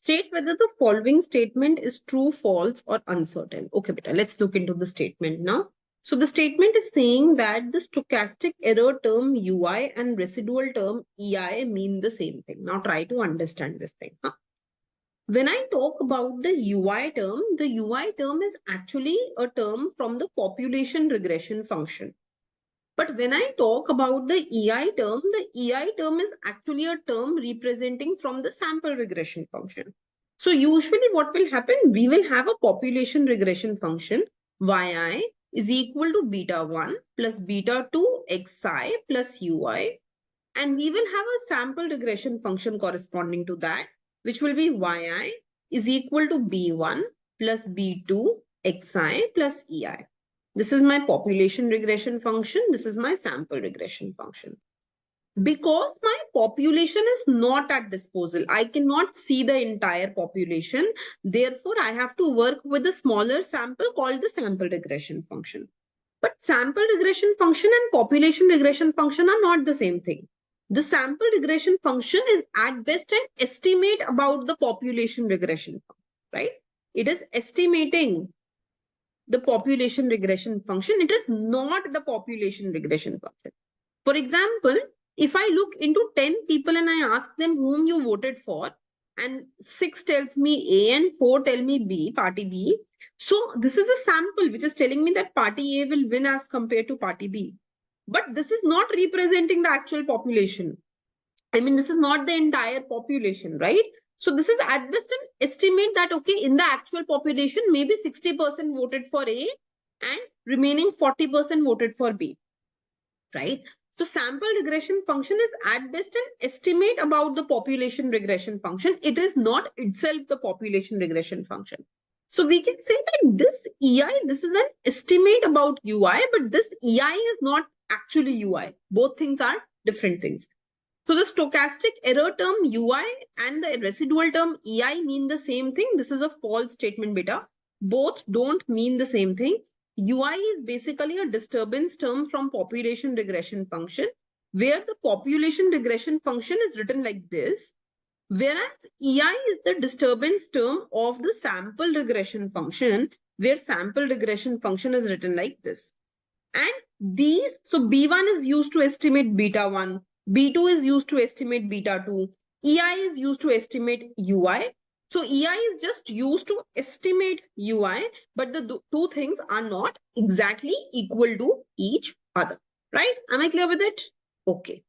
State whether the following statement is true, false, or uncertain. Okay, beta, let's look into the statement now. So the statement is saying that the stochastic error term UI and residual term EI mean the same thing. Now try to understand this thing. Huh? When I talk about the UI term is actually a term from the population regression function. But when I talk about the the EI term is actually a term representing from the sample regression function. So usually what will happen, we will have a population regression function, yi is equal to beta 1 plus beta 2 xi plus ui. And we will have a sample regression function corresponding to that, which will be yi is equal to b1 plus b2 xi plus ei. This is my population regression function. This is my sample regression function. Because my population is not at disposal, I cannot see the entire population. Therefore, I have to work with a smaller sample called the sample regression function. But sample regression function and population regression function are not the same thing. The sample regression function is at best an estimate about the population regression, right? It is estimating the population regression function. It is not the population regression function. For example, if I look into 10 people and I ask them whom you voted for, and 6 tells me A and 4 tell me B, party B. So this is a sample which is telling me that party A will win as compared to party B. But this is not representing the actual population. I mean, this is not the entire population, right? So this is at best an estimate that, okay, in the actual population, maybe 60% voted for A and remaining 40% voted for B, right? So sample regression function is at best an estimate about the population regression function. It is not itself the population regression function. So we can say that this EI, this is an estimate about UI, but this EI is not actually UI. Both things are different things. So the stochastic error term UI and the residual term EI mean the same thing. This is a false statement, beta. Both don't mean the same thing. UI is basically a disturbance term from population regression function, where the population regression function is written like this, whereas EI is the disturbance term of the sample regression function, where sample regression function is written like this. And these, so B1 is used to estimate beta 1, B2 is used to estimate beta 2, EI is used to estimate UI. So EI is just used to estimate UI, but the two things are not exactly equal to each other, right? Am I clear with it? Okay.